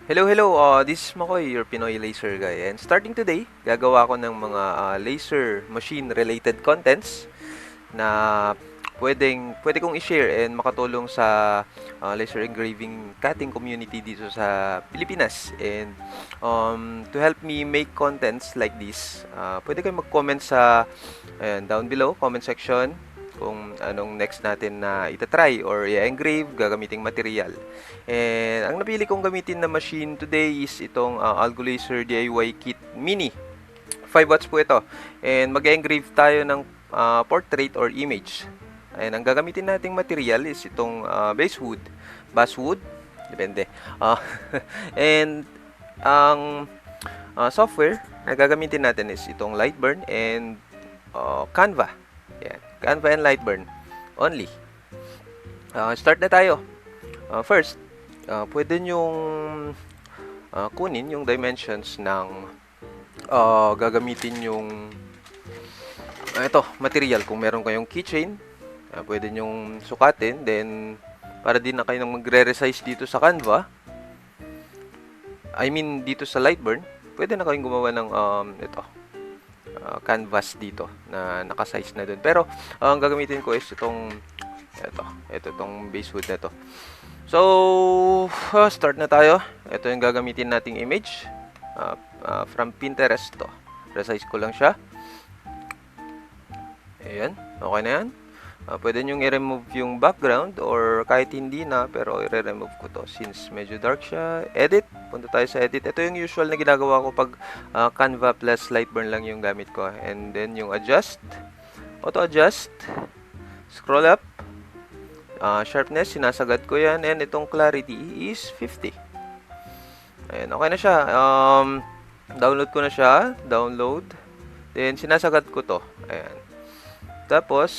Hello. This is Makoy, your Pinoy Laser Guy. And starting today, gagawa ko ng mga laser machine-related contents na pwede kong i-share and makatulong sa laser engraving cutting community dito sa Pilipinas. And to help me make contents like this, pwede kayong mag-comment sa down below, comment section, kung anong next natin na itatry or i-engrave, gagamiting material. And ang napili kong gamitin na machine today is itong Algo Laser DIY Kit Mini. 5 watts po ito. And mag-engrave tayo ng portrait or image. And ang gagamitin nating material is itong basswood, depende. And ang software na gagamitin natin is itong Lightburn and Canva. Yan. Canva and Lightburn only. Start na tayo. First, pwede nyong kunin yung dimensions ng gagamitin yung ito, material. Kung meron kayong keychain, pwede nyong sukatin. Then, para din na kayo nang magre-resize dito sa Canva, dito sa Lightburn, pwede na kayong gumawa ng canvas dito na naka-size na dun. Pero, ang gagamitin ko is itong basswood na ito. So, start na tayo. Ito yung gagamitin nating image from Pinterest to. Resize ko lang siya. Ayan, okay na yan. Pwede nyong i-remove yung background or kahit hindi na, pero i-remove ko to since medyo dark siya. Edit, punta tayo sa edit. Ito yung usual na ginagawa ko pag Canva plus Lightburn lang yung gamit ko. And then yung adjust, auto adjust, scroll up, sharpness, sinasagad ko yan. And itong clarity is 50. Ayan, okay na siya. Download ko na siya, download. Then sinasagad ko to. Ayan. Tapos,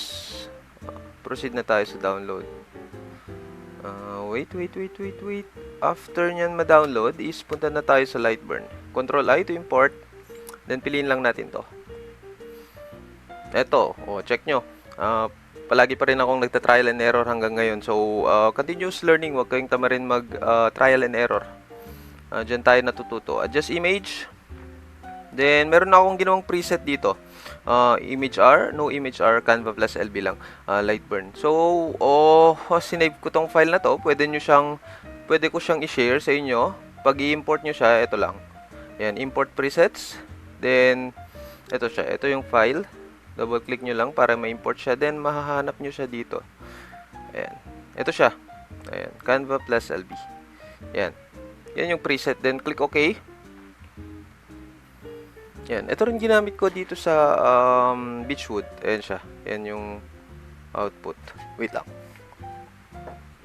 proceed na tayo sa download. Wait. After nyan ma-download, is punta na tayo sa Lightburn. Control-I to import. Then, piliin lang natin to. Eto, check nyo. Palagi pa rin akong nagta-trial and error hanggang ngayon. So, continuous learning. Huwag kayong tamarin mag-trial and error. Diyan tayo natututo. Adjust image. Then, meron na akong ginawang preset dito. Image R, no image R, Canva plus LB lang, Lightburn. So, sinave ko tong file na to. Pwede ko siyang i-share sa inyo. Pag i-import nyo siya, ito lang. Ayan, import presets. Then, ito siya. Ito yung file. Double click nyo lang para ma-import siya. Then, mahahanap nyo siya dito. Ayan. Ito siya. Ayan, Canva plus LB. Ayan. Yan yung preset. Then, click OK. Yan. Ito rin ginamit ko dito sa Beechwood. Ayan siya. Yan yung output. Wait lang.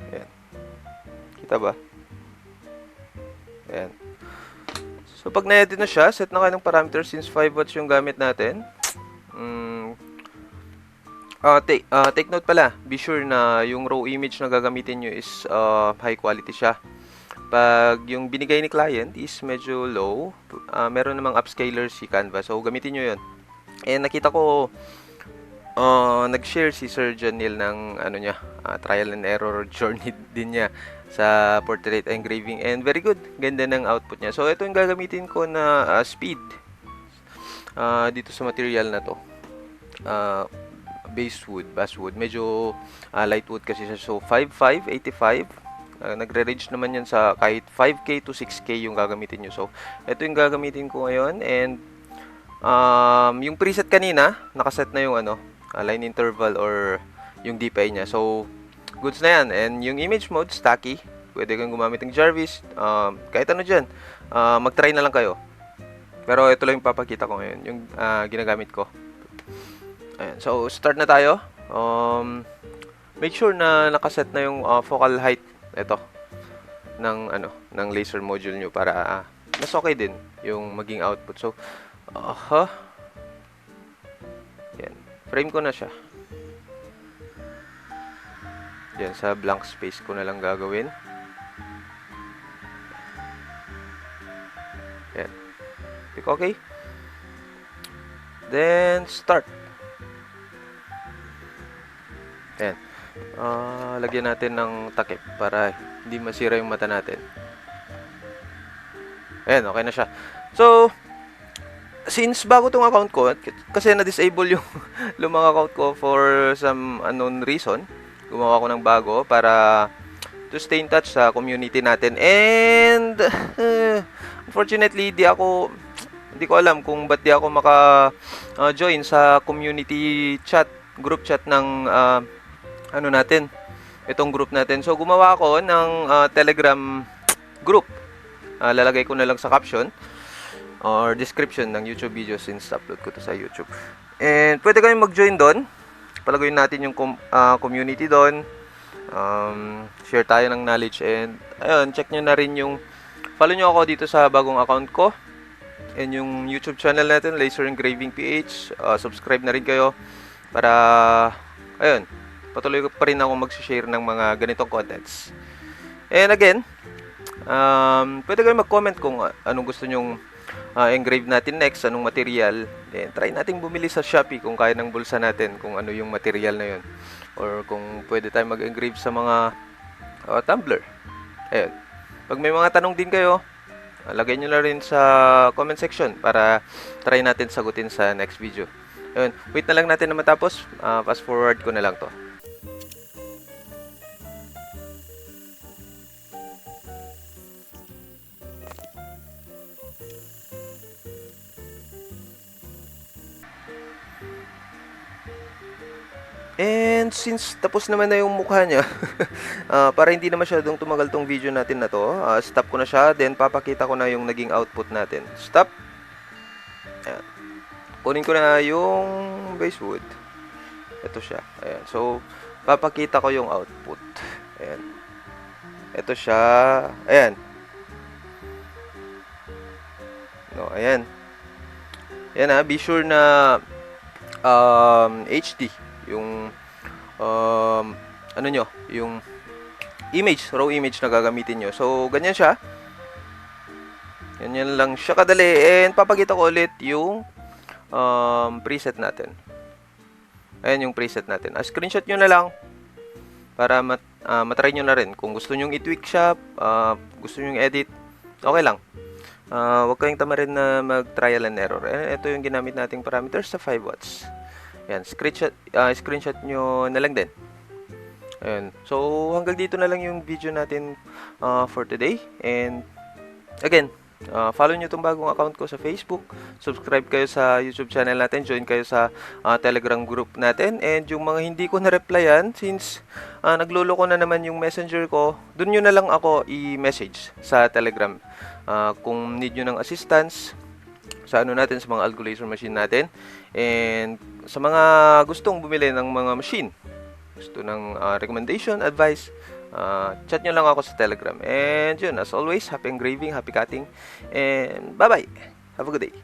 Ayan. Kita ba? Ayan. So, pag na-edit na siya, set na kayo ng parameters since 5 watts yung gamit natin. Take note pala. Be sure na yung raw image na gagamitin nyo is high quality siya. Pag yung binigay ni client is medyo low, meron namang upscaler si Canva. So, gamitin nyo yun. And nakita ko, nag-share si Sir John Neil ng trial and error journey din niya sa portrait engraving. And very good. Ganda ng output niya. So, ito yung gagamitin ko na speed dito sa material na to. Basswood. Medyo lightwood kasi siya. So, 5.5, 85. Nagre-range naman yan sa kahit 5K to 6K yung gagamitin nyo. So, ito yung gagamitin ko ngayon. And, yung preset kanina, nakaset na yung line interval or yung DPI niya. So, goods na yan. And yung image mode, stacky. Pwede kang gumamit ng Jarvis. Kahit ano dyan. Mag-try na lang kayo. Pero ito lang yung papakita ko ngayon. Yung ginagamit ko. Ayan. So, start na tayo. Make sure na nakaset na yung focal height ng laser module nyo para mas okay din yung maging output. So, yan. Frame ko na siya. Yan, sa blank space ko na lang gagawin. Yan. Click OK. Then, start. Yan. Lagyan natin ng takip para hindi masira yung mata natin. Ayan, okay na siya. So, since bago tong account ko, kasi na-disable yung lumang account ko for some unknown reason, gumawa ko ng bago para to stay in touch sa community natin. And unfortunately, hindi ko alam kung ba't di ako join sa community chat, group chat ng ano natin, itong group natin. So gumawa ako ng Telegram group. Lalagay ko na lang sa caption or description ng YouTube video since upload ko to sa YouTube. And pwede kayong mag-join doon. Palaguin natin yung community doon. Share tayo ng knowledge and ayun, check nyo na rin yung follow nyo ako dito sa bagong account ko and yung YouTube channel natin, Laser Engraving PH. Subscribe na rin kayo para ayun, patuloy pa rin ako mag-share ng mga ganitong contents. And again, pwede kayong mag-comment kung anong gusto nyong engrave natin next, anong material. Then try nating bumili sa Shopee kung kaya ng bulsa natin, kung ano yung material na yun. Or kung pwede tayo mag-engrave sa mga tumbler. Ayun. Pag may mga tanong din kayo, lagay nyo na rin sa comment section para try natin sagutin sa next video. Ayun. Wait na lang natin na matapos. Fast forward ko na lang to. And since tapos naman na yung mukha niya, para hindi na masyadong tumagal tong video natin na to, stop ko na siya, then papakita ko na yung naging output natin. Stop. Ayan. Kunin ko na yung base wood. Ito siya. Ayan. So, papakita ko yung output. Ayan. Ito siya. Ayan. No, ayan. Ayan be sure na HD yung ano nyo, yung image, raw image na gagamitin nyo. So, ganyan siya. Ganyan lang siya kadali. And papakita ko ulit yung preset natin. Ayan yung preset natin. Screenshot nyo na lang para matry nyo na rin. Kung gusto nyo i-tweak siya, gusto nyo edit, okay lang. Huwag kayong tama rin na mag-trial and error. Ito yung ginamit nating parameters sa 5 watts. Ayan, screenshot nyo na lang din. Ayan. So, hanggang dito na lang yung video natin for today. And, again, follow nyo itong bagong account ko sa Facebook. Subscribe kayo sa YouTube channel natin. Join kayo sa Telegram group natin. And yung mga hindi ko na-replyan, since nagluloko na naman yung messenger ko, dun nyo na lang ako i-message sa Telegram. Kung need nyo ng assistance sa natin, sa mga Algo Laser machine natin. And sa mga gustong bumili ng mga machine, gusto ng recommendation, advice, chat nyo lang ako sa Telegram. And yun, as always, happy engraving, happy cutting, and bye-bye. Have a good day.